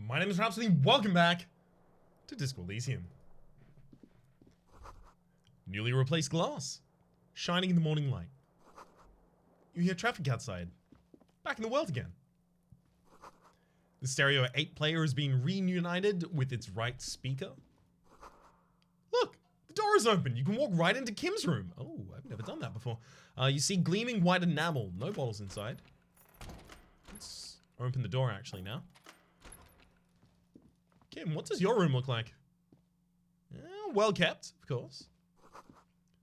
My name is Rhapsody. Welcome back to Disco Elysium. Newly replaced glass, shining in the morning light. You hear traffic outside. Back in the world again. The stereo 8-player has been reunited with its right speaker. Look, the door is open. You can walk right into Kim's room. Oh, I've never done that before. You see gleaming white enamel. No bottles inside. Let's open the door actually now. Kim, what does your room look like? Well kept, of course.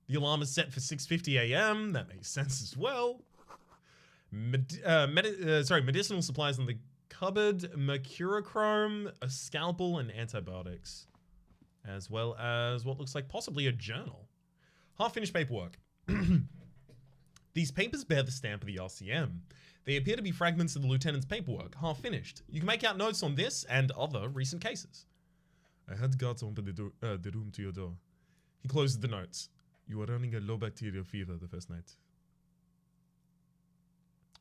The alarm is set for 6:50 a.m. That makes sense as well. Medicinal supplies in the cupboard, mercurochrome, a scalpel, and antibiotics. As well as what looks like possibly a journal. Half-finished paperwork. These papers bear the stamp of the RCM. They appear to be fragments of the lieutenant's paperwork, half-finished. You can make out notes on this and other recent cases. I had guards open the room to your door. He closed the notes. You were running a low bacterial fever the first night.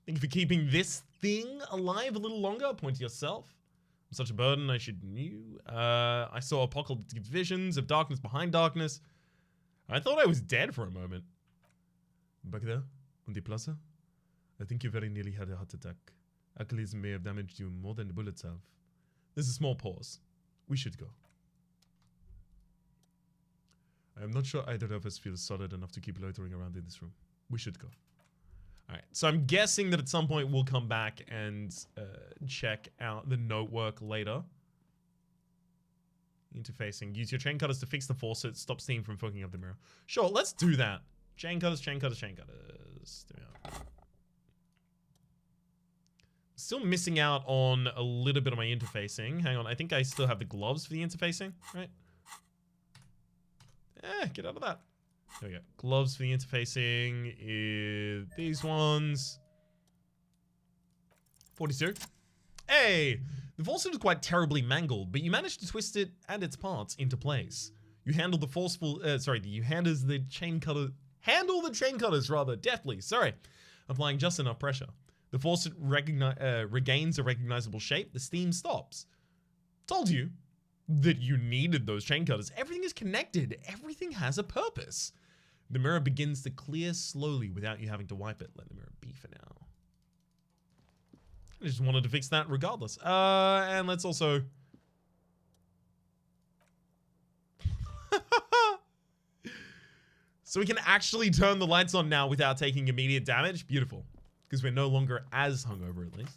Thank you for keeping this thing alive a little longer. Point to yourself. I'm such a burden, I should knew. I saw apocalyptic visions of darkness behind darkness. I thought I was dead for a moment. Back there, on the plaza, I think you very nearly had a heart attack. Alcoholism may have damaged you more than the bullets have. There's a small pause. We should go. I am not sure either of us feels solid enough to keep loitering around in this room. We should go. Alright, so I'm guessing that at some point we'll come back and check out the note work later. Interfacing. Use your chain cutters to fix the faucet. Stop steam from fogging up the mirror. Sure, let's do that. Chain cutters, chain cutters, chain cutters. Still missing out on a little bit of my interfacing. Hang on, I think I still have the gloves for the interfacing, right? Get out of that. There we go. Gloves for the interfacing is these ones. 42. Hey! The faucet is quite terribly mangled, but you managed to twist it and its parts into place. You handle the chain cutters rather deftly, applying just enough pressure. The faucet regains a recognizable shape. The steam stops. Told you that you needed those chain cutters. Everything is connected. Everything has a purpose. The mirror begins to clear slowly without you having to wipe it. Let the mirror be for now. I just wanted to fix that regardless. And let's also... So we can actually turn the lights on now without taking immediate damage. Beautiful. Because we're no longer as hungover, at least.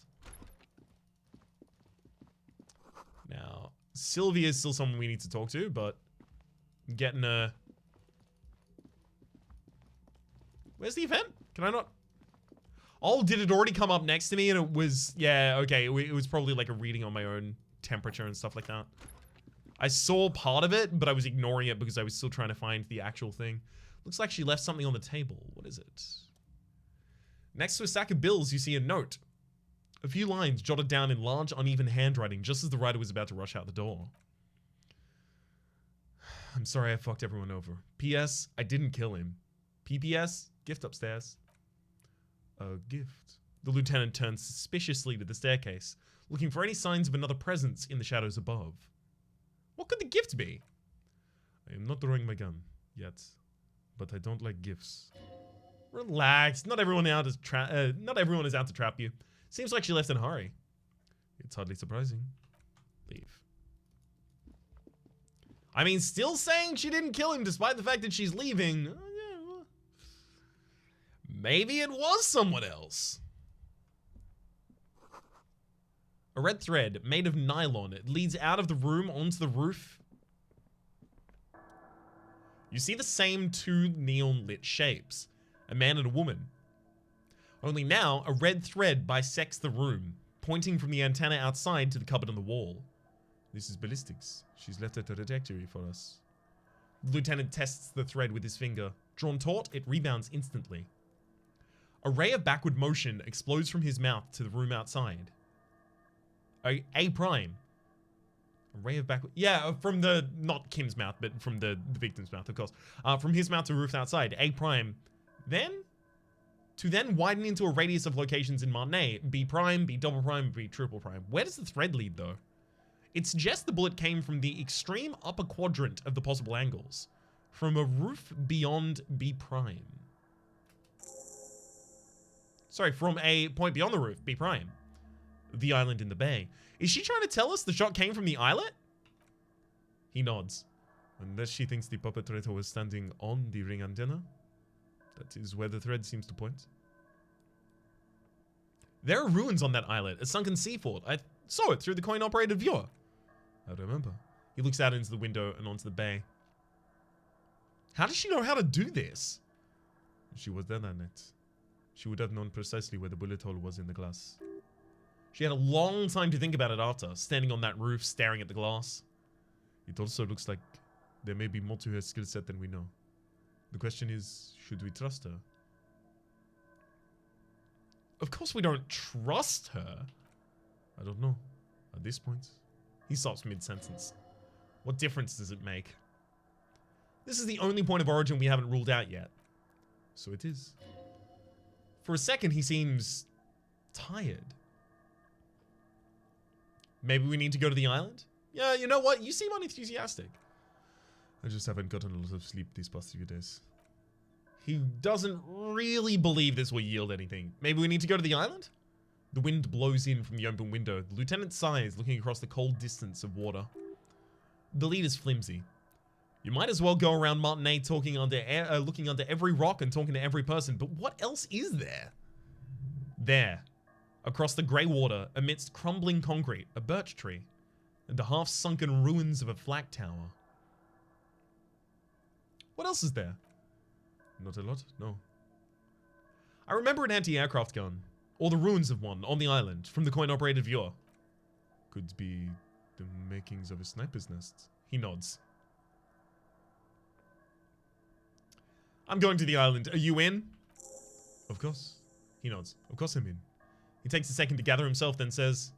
Now, Sylvia is still someone we need to talk to, but I'm getting a... Where's the event? Can I not... Oh, did it already come up next to me? And it was... Yeah, okay. It was probably like a reading on my own temperature and stuff like that. I saw part of it, but I was ignoring it because I was still trying to find the actual thing. Looks like she left something on the table. What is it? Next to a stack of bills, you see a note. A few lines jotted down in large, uneven handwriting just as the writer was about to rush out the door. I'm sorry I fucked everyone over. P.S. I didn't kill him. P.P.S. Gift upstairs. A gift. The lieutenant turns suspiciously to the staircase, looking for any signs of another presence in the shadows above. What could the gift be? I am not drawing my gun yet, but I don't like gifts. Relax. Not everyone is out to trap you. Seems like she left in a hurry. It's hardly surprising. Leave. I mean, still saying she didn't kill him despite the fact that she's leaving. Yeah, well, maybe it was someone else. A red thread made of nylon. It leads out of the room onto the roof. You see the same two neon lit shapes. A man and a woman. Only now, a red thread bisects the room, pointing from the antenna outside to the cupboard on the wall. This is ballistics. She's left a trajectory for us. The lieutenant tests the thread with his finger. Drawn taut, it rebounds instantly. A ray of backward motion explodes from his mouth to the room outside. A prime. A ray of backward... Yeah, from the... Not Kim's mouth, but from the victim's mouth, of course. From his mouth to roof outside. A prime. Then... To then widen into a radius of locations in Marnay. B prime, B double prime, B triple prime. Where does the thread lead, though? It suggests the bullet came from the extreme upper quadrant of the possible angles, from a roof beyond B prime. Sorry, from a point beyond the roof, B prime. The island in the bay. Is she trying to tell us the shot came from the islet? He nods. Unless she thinks the perpetrator was standing on the ring antenna. That is where the thread seems to point. There are ruins on that islet, a sunken sea fort. I saw it through the coin-operated viewer. I remember. He looks out into the window and onto the bay. How does she know how to do this? She was there that night. She would have known precisely where the bullet hole was in the glass. She had a long time to think about it after, standing on that roof, staring at the glass. It also looks like there may be more to her skill set than we know. The question is, should we trust her? Of course we don't trust her. I don't know. At this point. He stops mid-sentence. What difference does it make? This is the only point of origin we haven't ruled out yet. So it is. For a second, he seems tired. Maybe we need to go to the island? Yeah, you know what? You seem unenthusiastic. I just haven't gotten a lot of sleep these past few days. He doesn't really believe this will yield anything. Maybe we need to go to the island? The wind blows in from the open window. The lieutenant sighs, looking across the cold distance of water. The lead is flimsy. You might as well go around Martinet talking looking under every rock and talking to every person, but what else is there? There, across the grey water, amidst crumbling concrete, a birch tree, and the half-sunken ruins of a flak tower. What else is there? Not a lot, no. I remember an anti-aircraft gun, or the ruins of one, on the island, from the coin-operated viewer. Could be the makings of a sniper's nest. He nods. I'm going to the island. Are you in? Of course. He nods. Of course I'm in. He takes a second to gather himself, then says,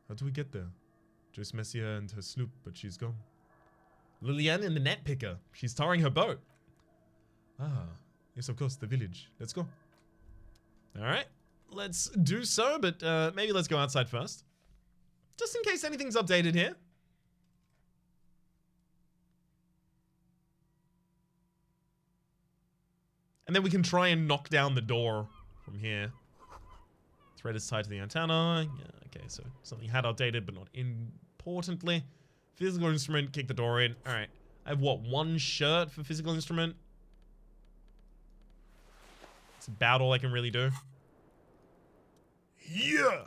how do we get there? Joyce Messier and her sloop, but she's gone. Lillian and the net picker. She's tarring her boat. Ah, yes, of course, the village. Let's go. Alright, let's do so, but maybe let's go outside first. Just in case anything's updated here. And then we can try and knock down the door from here. Thread is tied to the antenna. Yeah, okay, so something had updated, but not importantly. Physical instrument, kick the door in. Alright, I have what, one shirt for physical instrument? It's about all I can really do. Yeah!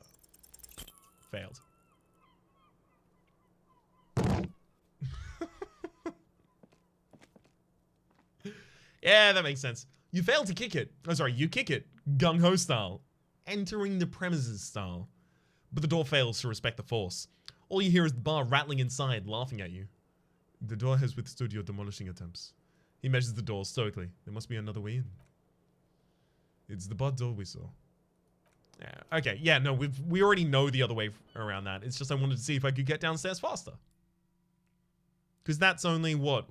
Failed. Yeah, that makes sense. You failed to kick it. Oh, sorry, you kick it. Gung-ho style. Entering the premises style. But the door fails to respect the force. All you hear is the bar rattling inside, laughing at you. The door has withstood your demolishing attempts. He measures the door stoically. There must be another way in. It's the bar door we saw. Yeah, okay, yeah, no, we already know the other way around that. It's just I wanted to see if I could get downstairs faster. Because that's only, what,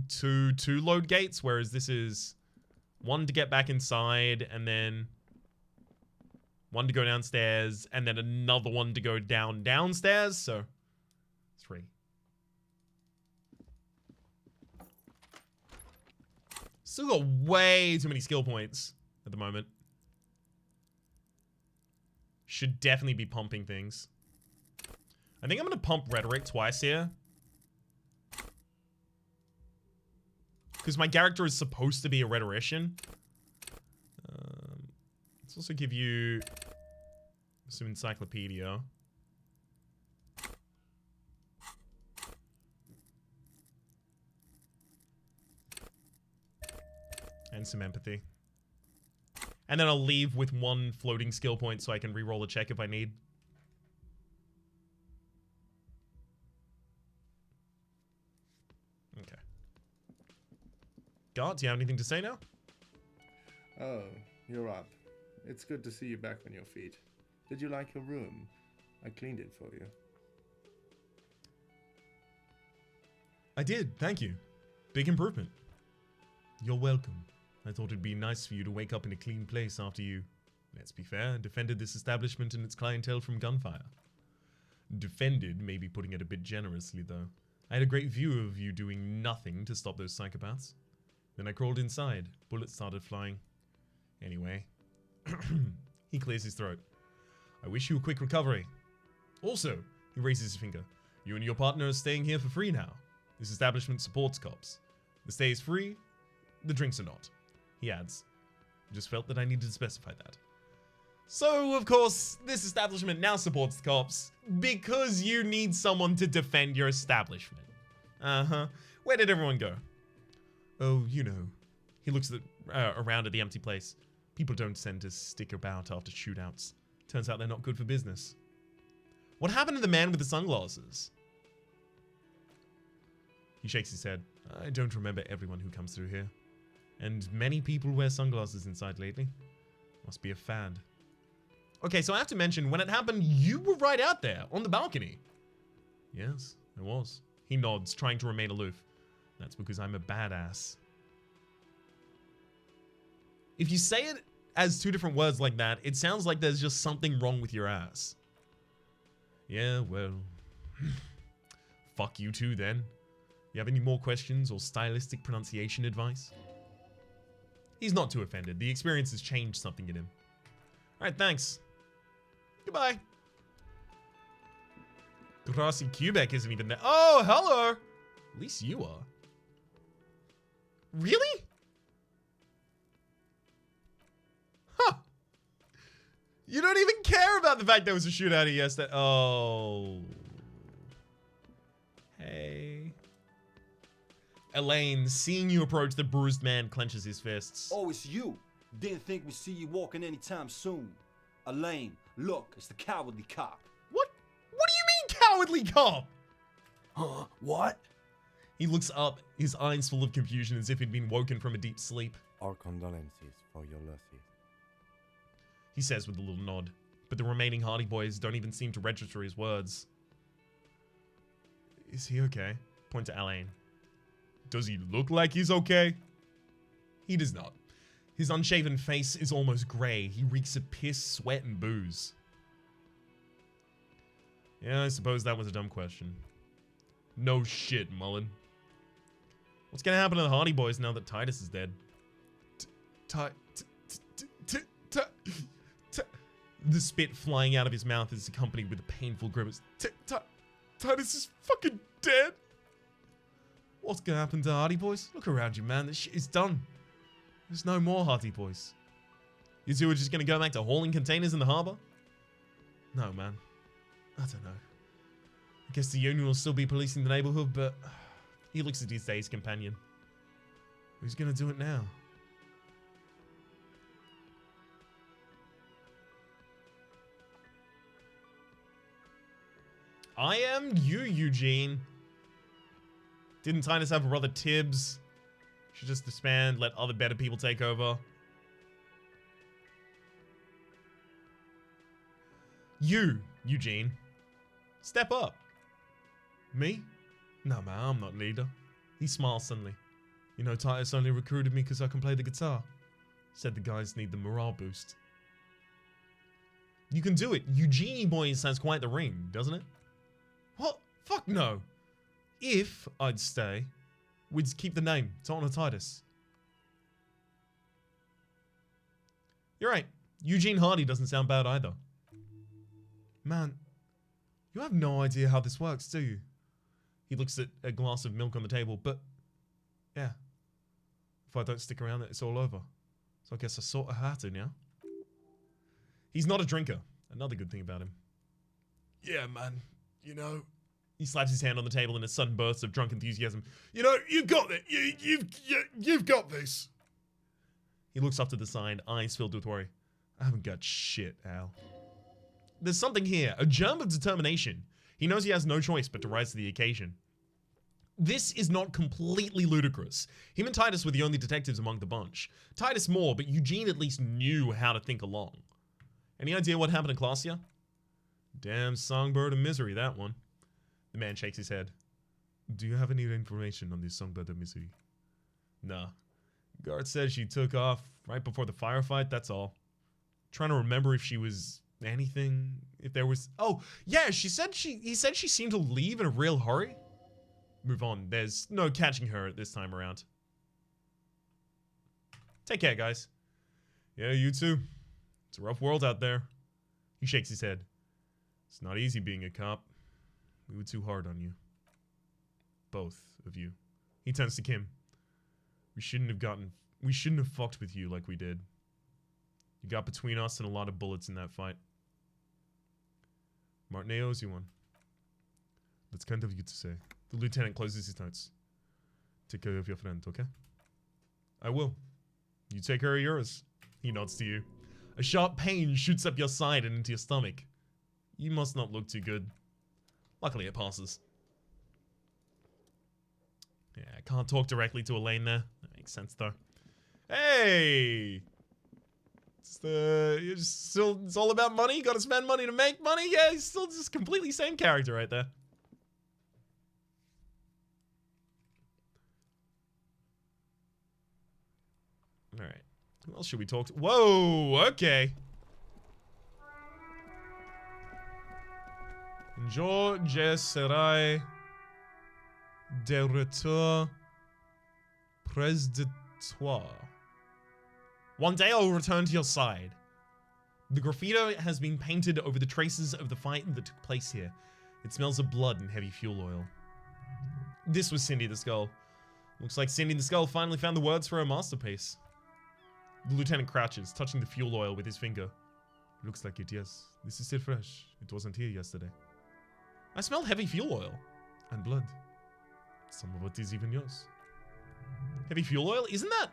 two load gates, whereas this is one to get back inside, and then one to go downstairs, and then another one to go downstairs, so 3. Still got way too many skill points at the moment. Should definitely be pumping things. I think I'm going to pump rhetoric twice here. Because my character is supposed to be a rhetorician. Let's also give you some encyclopedia. And some empathy. And then I'll leave with 1 floating skill point so I can re-roll a check if I need. Okay. Guard, do you have anything to say now? Oh, you're up. It's good to see you back on your feet. Did you like your room? I cleaned it for you. I did, thank you. Big improvement. You're welcome. I thought it'd be nice for you to wake up in a clean place after you, let's be fair, defended this establishment and its clientele from gunfire. Defended, maybe putting it a bit generously, though. I had a great view of you doing nothing to stop those psychopaths. Then I crawled inside. Bullets started flying. Anyway. He clears his throat. I wish you a quick recovery. Also, he raises his finger. You and your partner are staying here for free now. This establishment supports cops. The stay is free, the drinks are not. He adds. Just felt that I needed to specify that. So, of course, this establishment now supports the cops because you need someone to defend your establishment. Uh-huh. Where did everyone go? Oh, you know. He looks around at the empty place. People don't tend to stick about after shootouts. Turns out they're not good for business. What happened to the man with the sunglasses? He shakes his head. I don't remember everyone who comes through here. And many people wear sunglasses inside lately. Must be a fad. Okay, so I have to mention, when it happened, you were right out there, on the balcony. Yes, I was. He nods, trying to remain aloof. That's because I'm a badass. If you say it as two different words like that, it sounds like there's just something wrong with your ass. Yeah, well... fuck you too, then. You have any more questions or stylistic pronunciation advice? He's not too offended. The experience has changed something in him. Alright, thanks. Goodbye. Grassy Quebec isn't even there. Oh, hello! At least you are. Really? Huh. You don't even care about the fact there was a shootout here yesterday. Oh. Hey. Elaine, seeing you approach the bruised man, clenches his fists. Oh, it's you. Didn't think we'd see you walking anytime soon. Elaine, look, it's the cowardly cop. What? What do you mean, cowardly cop? Huh? What? He looks up, his eyes full of confusion as if he'd been woken from a deep sleep. Our condolences for your losses. He says with a little nod, but the remaining Hardy Boys don't even seem to register his words. Is he okay? Point to Elaine. Does he look like he's okay? He does not. His unshaven face is almost grey. He reeks of piss, sweat, and booze. Yeah, I suppose that was a dumb question. No shit, Mullen. What's gonna happen to the Hardy Boys now that Titus is dead? The spit flying out of his mouth is accompanied with a painful grimace. Titus is fucking dead. What's gonna happen to Hardy Boys? Look around you, man. This shit is done. There's no more Hardy Boys. You two are just gonna go back to hauling containers in the harbor? No, man. I don't know. I guess the Union will still be policing the neighborhood, but... He looks at his day's companion. Who's gonna do it now? I am you, Eugene. Didn't Titus have a brother Tibbs? Should just disband, let other better people take over. You, Eugene. Step up. Me? No, man, I'm not leader. He smiles suddenly. You know, Titus only recruited me because I can play the guitar. Said the guys need the morale boost. You can do it. Eugenie Boys has quite the ring, doesn't it? What? Fuck no. If I'd stay, we'd keep the name to honor Titus. You're right. Eugene Hardy doesn't sound bad either. Man, you have no idea how this works, do you? He looks at a glass of milk on the table, but yeah. If I don't stick around, it's all over. So I guess I sort of have to now. He's not a drinker. Another good thing about him. Yeah, man. You know, he slaps his hand on the table in a sudden burst of drunk enthusiasm. You know, you've got it. You've got this. He looks up to the sign, eyes filled with worry. I haven't got shit, Al. There's something here, a germ of determination. He knows he has no choice but to rise to the occasion. This is not completely ludicrous. Him and Titus were the only detectives among the bunch. Titus more, but Eugene at least knew how to think along. Any idea what happened in Clausia? Damn songbird of misery, that one. The man shakes his head. Do you have any information on this songbird of misery? Nah. Guard says she took off right before the firefight, that's all. Trying to remember if she was anything? If there was... Oh, yeah, he said she seemed to leave in a real hurry. Move on. There's no catching her this time around. Take care, guys. Yeah, you too. It's a rough world out there. He shakes his head. It's not easy being a cop. We were too hard on you. Both of you. He turns to Kim. We shouldn't have fucked with you like we did. You got between us and a lot of bullets in that fight. Martinet owes you one. That's kind of you to say. The lieutenant closes his notes. Take care of your friend, okay? I will. You take care of yours. He nods to you. A sharp pain shoots up your side and into your stomach. You must not look too good. Luckily, it passes. Yeah, I can't talk directly to Elaine there. That makes sense, though. Hey! It's all about money. You gotta spend money to make money. Yeah, he's still just completely same character right there. All right. Who else should we talk to? Whoa, okay. Je serai de retour près de toi. One day I will return to your side. The graffiti has been painted over the traces of the fight that took place here. It smells of blood and heavy fuel oil. This was Cindy the Skull. Looks like Cindy the Skull finally found the words for her masterpiece. The lieutenant crouches, touching the fuel oil with his finger. Looks like it, yes. This is still fresh. It wasn't here yesterday. I smell heavy fuel oil. And blood. Some of it is even yours. Heavy fuel oil? Isn't that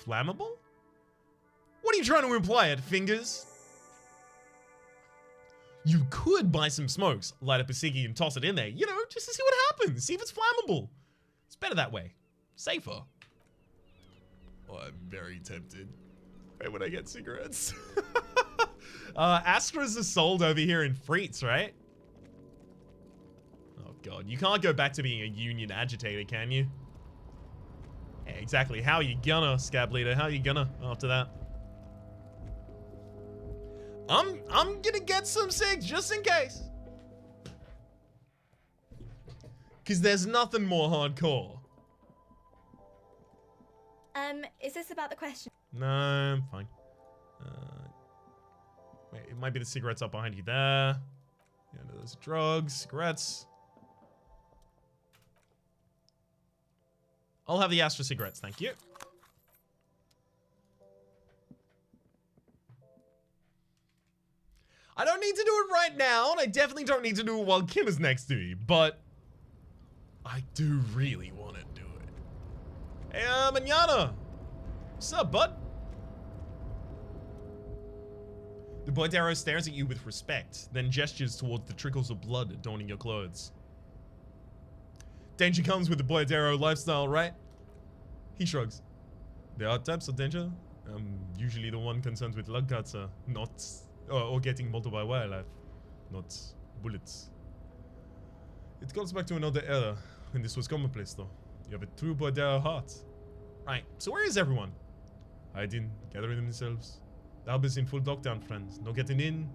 flammable? What are you trying to imply, it fingers? You could buy some smokes, light up a ciggy and toss it in there, you know, just to see what happens. See if it's flammable. It's better that way. Safer. Oh, I'm very tempted. Wait, when I get cigarettes. Astras are sold over here in Frites, right? Oh god, you can't go back to being a union agitator, can you? Yeah, exactly. How are you gonna, Scab Leader? How are you gonna after that? I'm gonna get some cigs just in case. Cause there's nothing more hardcore. Is this about the question? No, I'm fine. Wait, it might be the cigarettes up behind you there. Yeah, no, those are drugs, cigarettes. I'll have the Astra cigarettes, thank you. I don't need to do it right now, and I definitely don't need to do it while Kim is next to me, but I do really want to do it. Hey, Manana. What's up, bud? The Boydero stares at you with respect, then gestures towards the trickles of blood adorning your clothes. Danger comes with the Boydero lifestyle, right? He shrugs. There are types of danger. I'm usually the one concerned with lug cuts, not... or getting mauled by wildlife, not bullets. It goes back to another era, when this was commonplace, though. You have a true Boydero heart. Right, so where is everyone? Hiding, gathering themselves. The hub is in full lockdown, friends. No getting in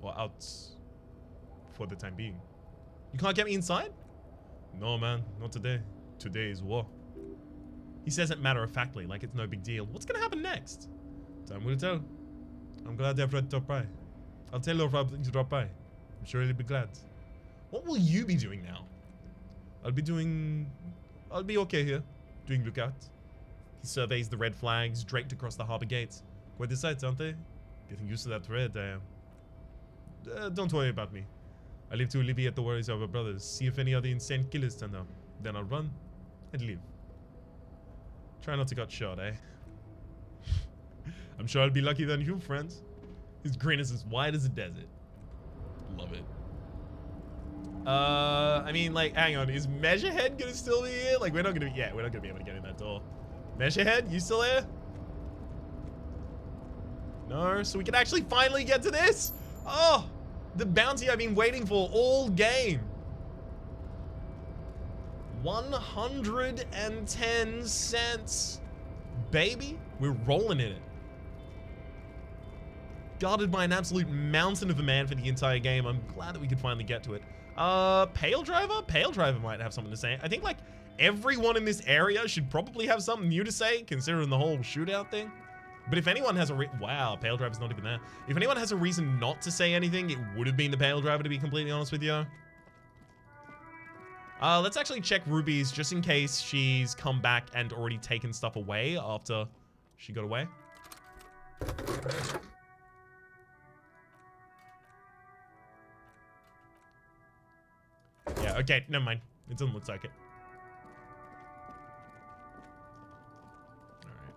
or out for the time being. You can't get me inside? No, man, not today. Today is war. He says it matter-of-factly, like it's no big deal. What's gonna happen next? Time will tell. I'm glad Everett dropped by. I'll tell Rob to drop by. I'm sure he'll be glad. What will you be doing now? I'll be okay here, doing lookout. He surveys the red flags draped across the harbor gates. Quite the sights, aren't they? Getting used to that red, I am. Don't worry about me. I leave to alleviate the worries of our brothers. See if any other insane killers turn up. Then I'll run and leave. Try not to get shot, eh? I'm sure I'll be lucky than you, friends. His grin is as wide as a desert. Love it. I mean, like, hang on. Is Measurehead gonna still be here? Like, we're not gonna be able to get in that door. Measurehead, you still here? No, so we can actually finally get to this. Oh, the bounty I've been waiting for all game. 110 cents. Baby, we're rolling in it. guarded by an absolute mountain of a man for the entire game. I'm glad that we could finally get to it. Pale Driver? Pale Driver might have something to say. I think, like, everyone in this area should probably have something new to say, considering the whole shootout thing. But if anyone has a wow, Pale Driver's not even there. If anyone has a reason not to say anything, it would have been the Pale Driver, to be completely honest with you. Let's actually check Ruby's just in case she's come back and already taken stuff away after she got away. Yeah, okay, never mind. It doesn't look like it. Alright.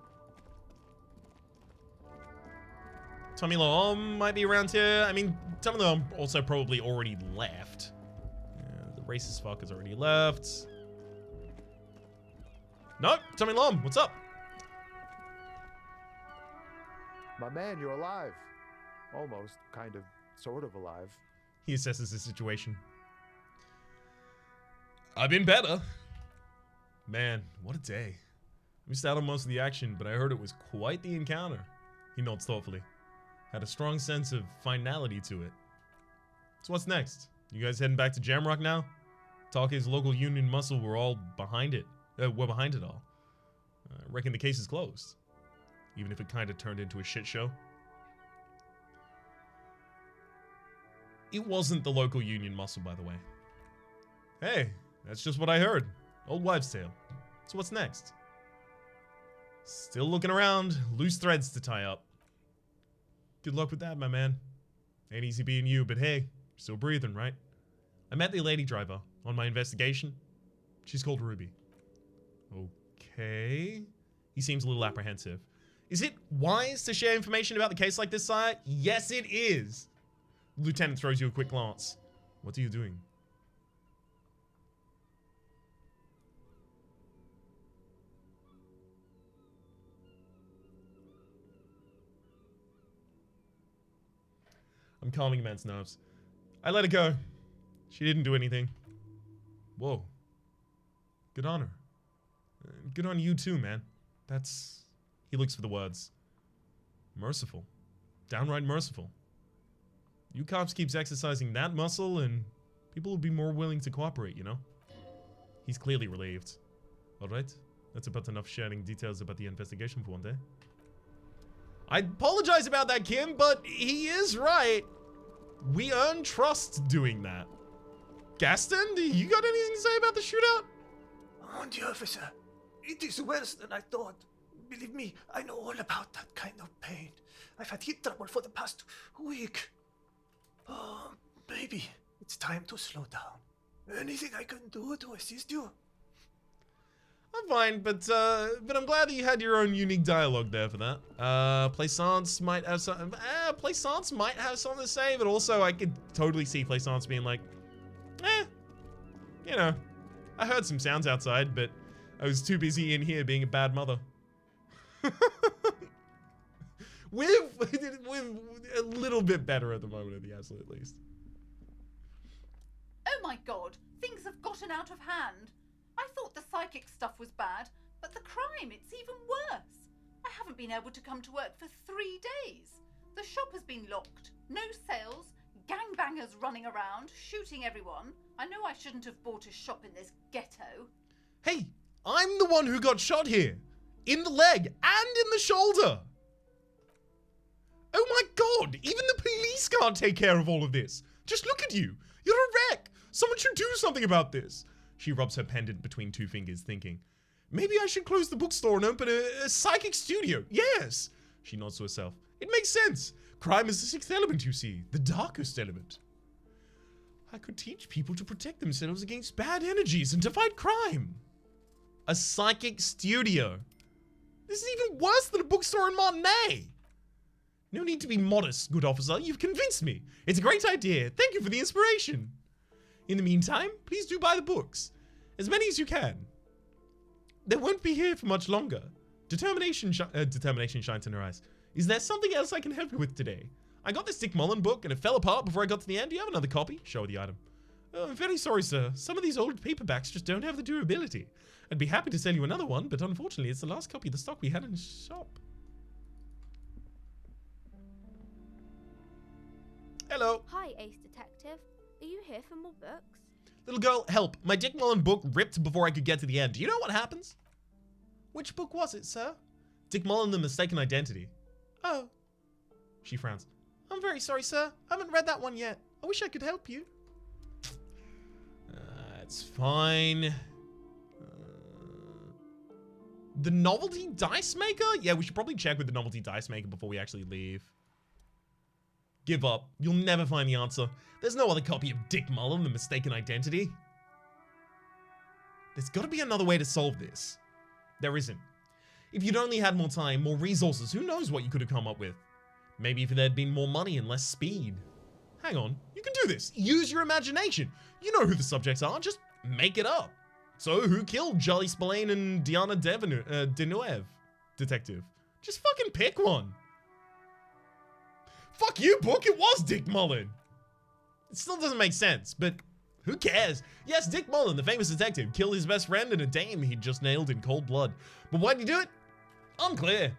Tommy Long might be around here. I mean, Tommy Long also probably already left. The racist fuck has already left. No, Tommy Long, what's up? My man, you're alive. Almost, kind of, sort of alive. He assesses the situation. I've been better. Man, what a day. Missed out on most of the action, but I heard it was quite the encounter. He nods thoughtfully. Had a strong sense of finality to it. So what's next? You guys heading back to Jamrock now? Talkie's local union muscle were all behind it. We're behind it all. I reckon the case is closed. Even if it kind of turned into a shit show. It wasn't the local union muscle, by the way. Hey, that's just what I heard. Old wives' tale. So what's next? Still looking around. Loose threads to tie up. Good luck with that, my man. Ain't easy being you, but hey, still breathing, right? I met the lady driver on my investigation. She's called Ruby. Okay. He seems a little apprehensive. Is it wise to share information about the case like this, sire? Yes, it is. The lieutenant throws you a quick glance. What are you doing? I'm calming a man's nerves. I let her go. She didn't do anything. Whoa. Good on her. Good on you too, man. That's... He looks for the words. Merciful. Downright merciful. You cops keeps exercising that muscle and people will be more willing to cooperate, you know? He's clearly relieved. Alright. That's about enough sharing details about the investigation for one day. I apologize about that, Kim, but he is right. We earn trust doing that. Gaston, do you got anything to say about the shootout? On the officer, it is worse than I thought. Believe me, I know all about that kind of pain. I've had heat trouble for the past week. Oh, baby, it's time to slow down. Anything I can do to assist you? I'm fine, but I'm glad that you had your own unique dialogue there for that. Plaisance might have some. Plaisance might have something to say, but also I could totally see Plaisance being like, you know, I heard some sounds outside, but I was too busy in here being a bad mother. We're a little bit better at the moment, at the absolute least. Oh my god, things have gotten out of hand. I thought the psychic stuff was bad, but the crime, it's even worse. I haven't been able to come to work for 3 days. The shop has been locked, no sales, gangbangers running around, shooting everyone. I know I shouldn't have bought a shop in this ghetto. Hey, I'm the one who got shot here. In the leg and in the shoulder. Oh my god, even the police can't take care of all of this. Just look at you. You're a wreck. Someone should do something about this. She rubs her pendant between two fingers, thinking, maybe I should close the bookstore and open a psychic studio. Yes. She nods to herself. It makes sense. Crime is the sixth element, you see. The darkest element. I could teach people to protect themselves against bad energies and to fight crime. A psychic studio. This is even worse than a bookstore in Martinez. No need to be modest, good officer. You've convinced me. It's a great idea. Thank you for the inspiration. In the meantime, please do buy the books. As many as you can. They won't be here for much longer. Determination shines in her eyes. Is there something else I can help you with today? I got this Dick Mullen book and it fell apart before I got to the end. Do you have another copy? Show her the item. Oh, I'm very sorry, sir. Some of these old paperbacks just don't have the durability. I'd be happy to sell you another one, but unfortunately it's the last copy of the stock we had in the shop. Hello. Hi, Ace Detective. Are you here for more books? Little girl, help. My Dick Mullen book ripped before I could get to the end. Do you know what happens? Which book was it, sir? Dick Mullen, The Mistaken Identity. Oh. She frowns. I'm very sorry, sir. I haven't read that one yet. I wish I could help you. It's fine. The Novelty Dice Maker? Yeah, we should probably check with the Novelty Dice Maker before we actually leave. Give up. You'll never find the answer. There's no other copy of Dick Mullen, The Mistaken Identity. There's got to be another way to solve this. There isn't. If you'd only had more time, more resources, who knows what you could have come up with? Maybe if there'd been more money and less speed. Hang on, you can do this. Use your imagination. You know who the subjects are, just make it up. So who killed Jolly Spillane and Diana Deneuve, detective? Just fucking pick one. Fuck you, book, it was Dick Mullen. It still doesn't make sense, but who cares? Yes, Dick Mullen, the famous detective, killed his best friend and a dame he'd just nailed in cold blood. But why'd he do it? Unclear.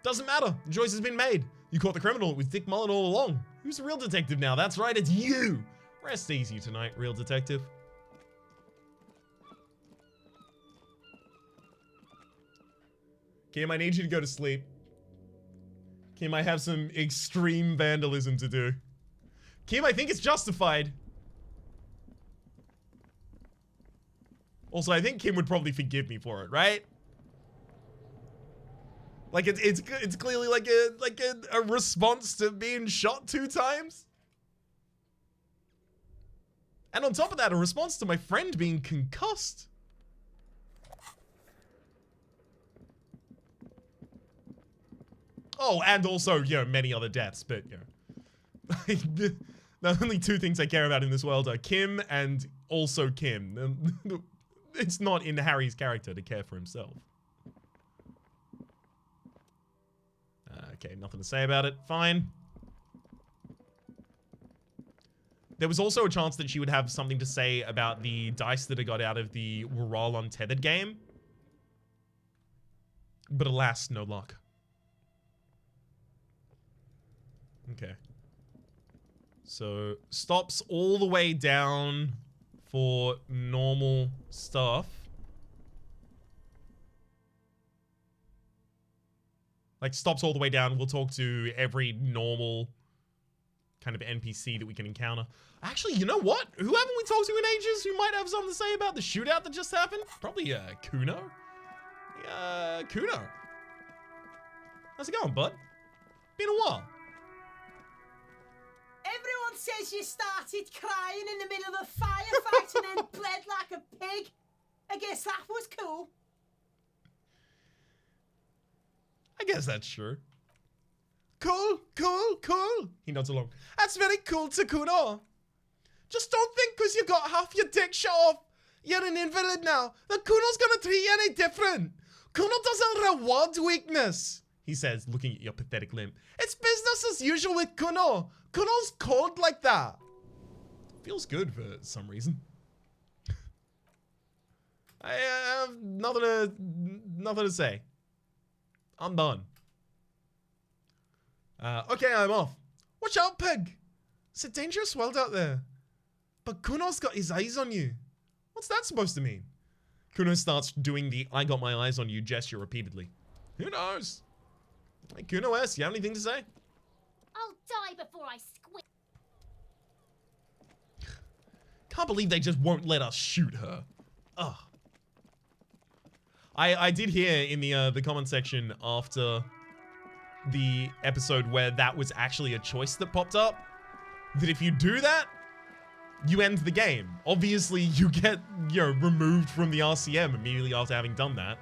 Doesn't matter, the choice has been made. You caught the criminal, it was Dick Mullen all along. Who's the real detective now? That's right, it's you. Rest easy tonight, real detective. Kim, I need you to go to sleep. Kim, I have some extreme vandalism to do. Kim, I think it's justified. Also, I think Kim would probably forgive me for it, right? Like it's clearly like a response to being shot 2 times. And on top of that, a response to my friend being concussed. Oh, and also, you know, many other deaths, but, you know. The only 2 things I care about in this world are Kim and also Kim. It's not in Harry's character to care for himself. Okay, nothing to say about it. Fine. There was also a chance that she would have something to say about the dice that I got out of the We're All Untethered game. But alas, no luck. Okay. So, stops all the way down for normal stuff. Like, stops all the way down. We'll talk to every normal kind of NPC that we can encounter. Actually, you know what? Who haven't we talked to in ages who might have something to say about the shootout that just happened? Probably, Kuno? Kuno. How's it going, bud? Been a while. Everyone says you started crying in the middle of a firefight and then bled like a pig. I guess that was cool. I guess that's true. Cool, cool, cool. He nods along. That's very cool, Kuno. Just don't think because you got half your dick shot off, you're an invalid now, that Kuno's gonna treat you any different. Kuno doesn't reward weakness, he says, looking at your pathetic limp. It's business as usual with Kuno. Kuno's cold like that. Feels good for some reason. I have nothing to say. I'm done. Okay, I'm off. Watch out, pig. It's a dangerous world out there. But Kuno's got his eyes on you. What's that supposed to mean? Kuno starts doing the I got my eyes on you gesture repeatedly. Who knows? Hey, Kuno S, you have anything to say? I'll die before I squeak. Can't believe they just won't let us shoot her. Ugh. I did hear in the comment section after the episode where that was actually a choice that popped up, that if you do that, you end the game. Obviously, you get, you know, removed from the RCM immediately after having done that.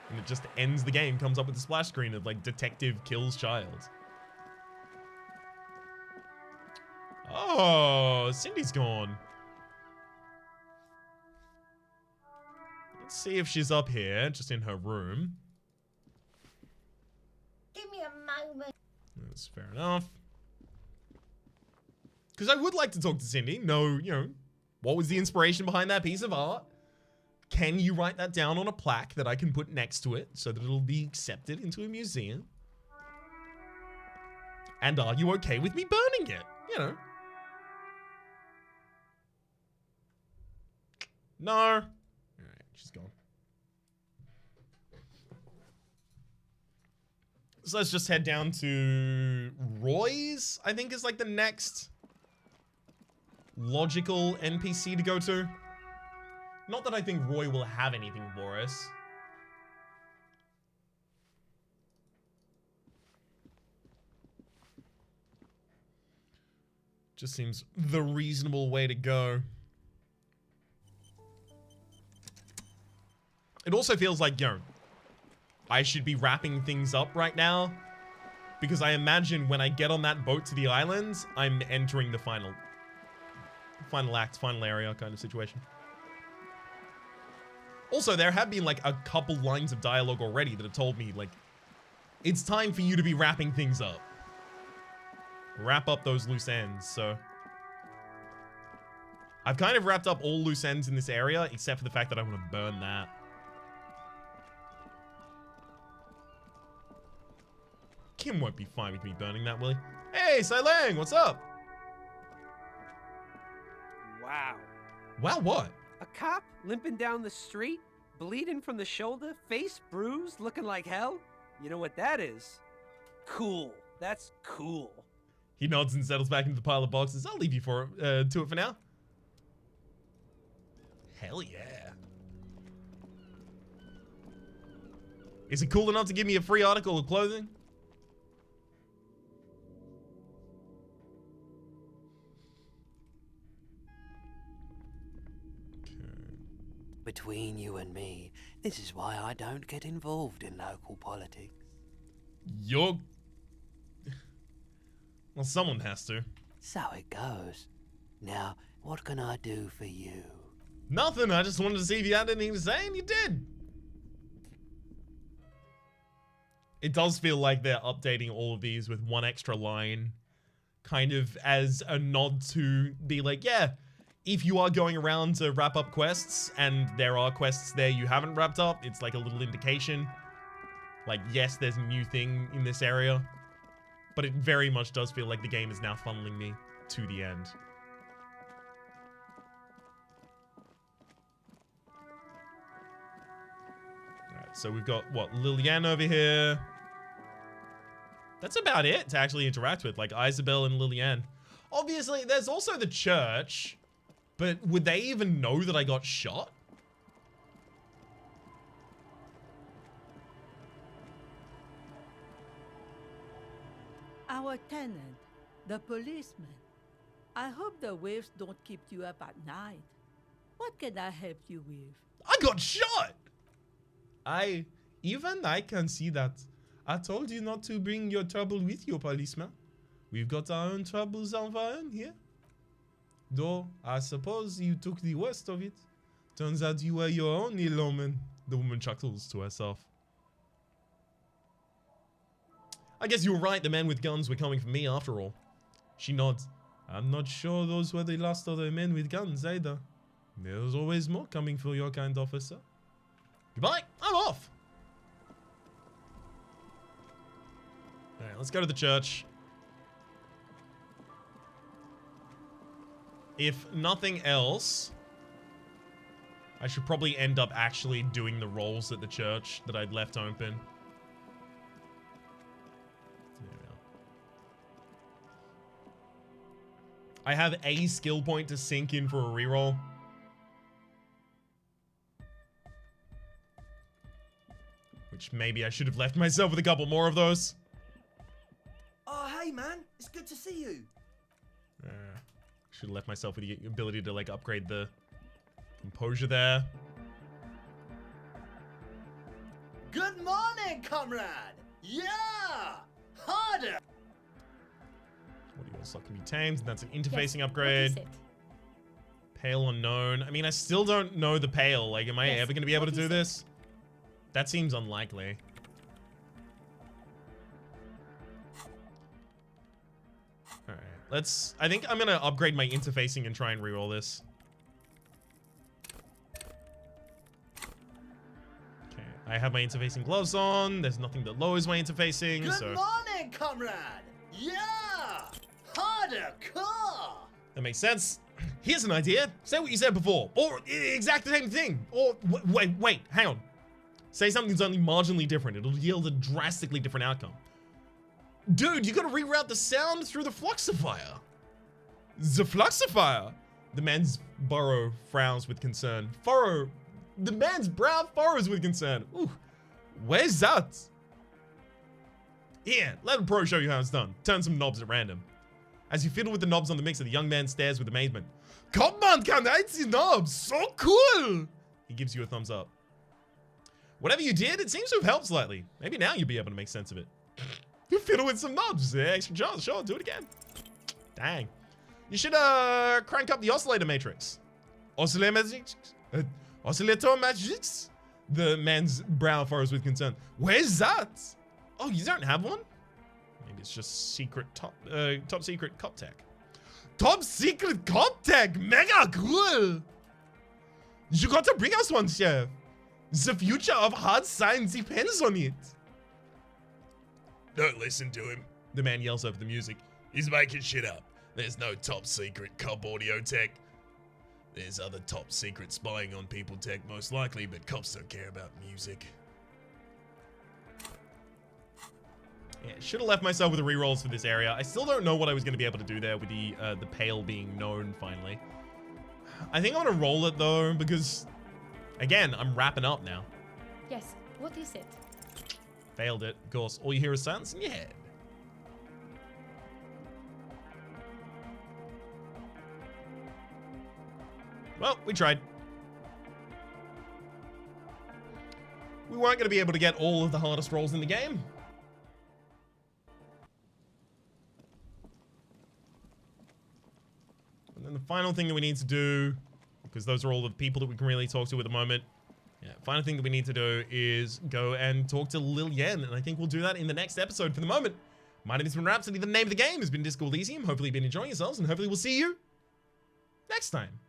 And it just ends the game, comes up with a splash screen of, like, detective kills child. Oh, Cindy's gone. Let's see if she's up here, just in her room. Give me a moment. That's fair enough. Because I would like to talk to Cindy. Know, you know, what was the inspiration behind that piece of art? Can you write that down on a plaque that I can put next to it so that it'll be accepted into a museum? And are you okay with me burning it? you know. No. Alright, she's gone. So let's just head down to Roy's, I think is like the next logical NPC to go to. Not that I think Roy will have anything for us. Just seems the reasonable way to go. It also feels like, you know, I should be wrapping things up right now. Because I imagine when I get on that boat to the islands, I'm entering the final act, final area kind of situation. Also, there have been like a couple lines of dialogue already that have told me, like, it's time for you to be wrapping things up. Wrap up those loose ends, so. I've kind of wrapped up all loose ends in this area, except for the fact that I want to burn that. Kim won't be fine with me burning that, will he? Hey, Sailang, what's up? Wow. Wow, what? A cop limping down the street, bleeding from the shoulder, face bruised, looking like hell? You know what that is? Cool. That's cool. He nods and settles back into the pile of boxes. I'll leave you to it for now. Hell yeah. Is it cool enough to give me a free article of clothing? Between you and me, this is why I don't get involved in local politics. You're... Well, someone has to. So it goes. Now, what can I do for you? Nothing, I just wanted to see if you had anything to say, and you did. It does feel like they're updating all of these with one extra line, kind of as a nod to be like, yeah, if you are going around to wrap up quests, and there are quests there you haven't wrapped up, it's like a little indication. Like, yes, there's a new thing in this area, but it very much does feel like the game is now funneling me to the end. Alright, so we've got, what, Liliane over here. That's about it to actually interact with, like Isabel and Liliane. Obviously, there's also the church, but would they even know that I got shot? Our tenant, the policeman. I hope the waves don't keep you up at night. What can I help you with? I got shot! Even I can see that. I told you not to bring your trouble with you, policeman. We've got our own troubles of our own here. Though, I suppose you took the worst of it. Turns out you were your own ill omen. The woman chuckles to herself. I guess you were right, the men with guns were coming for me after all. She nods. I'm not sure those were the last of the men with guns either. There's always more coming for your kind, officer. Goodbye, I'm off! Alright, let's go to the church. If nothing else, I should probably end up actually doing the roles at the church that I'd left open. I have a skill point to sink in for a reroll. Which maybe I should have left myself with a couple more of those. Oh, hey, man. It's good to see you. Should have left myself with the ability to, like, upgrade the composure there. Good morning, comrade. Yeah. Harder. What do you also can be tamed? That's an interfacing upgrade. Pale unknown. I mean, I still don't know the pale. Like, am I ever going to be able to do this? That seems unlikely. Alright, let's... I think I'm going to upgrade my interfacing and try and reroll this. Okay, I have my interfacing gloves on. There's nothing that lowers my interfacing, Good so... morning, comrade. Yeah. Harder. What a car! That makes sense. Here's an idea. Say what you said before. Or exact same thing. Or wait, hang on. Say something's only marginally different. It'll yield a drastically different outcome. Dude, you gotta reroute the sound through the fluxifier. The fluxifier? The man's burrow frowns with concern. The man's brow furrows with concern. Ooh, where's that? Here, let a pro show you how it's done. Turn some knobs at random. As you fiddle with the knobs on the mixer, the young man stares with amazement. Come on, can I see knobs? So cool! He gives you a thumbs up. Whatever you did, it seems to have helped slightly. Maybe now you'll be able to make sense of it. You fiddle with some knobs. Extra chance. Sure, do it again. Dang. You should crank up the oscillator matrix. Oscillator matrix? Oscillator matrix? The man's brow furrows with concern. Where's that? Oh, you don't have one? Maybe it's just secret top secret cop tech. Top secret cop tech! Mega cool! You got to bring us one, chef. The future of hard science depends on it. Don't listen to him. The man yells over the music. He's making shit up. There's no top secret cop audio tech. There's other top secret spying on people tech most likely, but cops don't care about music. Yeah, should have left myself with the rerolls for this area. I still don't know what I was going to be able to do there with the pail being known finally. I think I'm going to roll it though, because again, I'm wrapping up now. Yes, what is it? Failed it, of course. All you hear is silence in your head. Well, we tried. We weren't going to be able to get all of the hardest rolls in the game. And then the final thing that we need to do, because those are all the people that we can really talk to at the moment. Yeah, final thing that we need to do is go and talk to Lil Yen, and I think we'll do that in the next episode. For the moment, my name has been Rhapsody. The name of the game has been Elysium. Hopefully you've been enjoying yourselves, and hopefully we'll see you next time.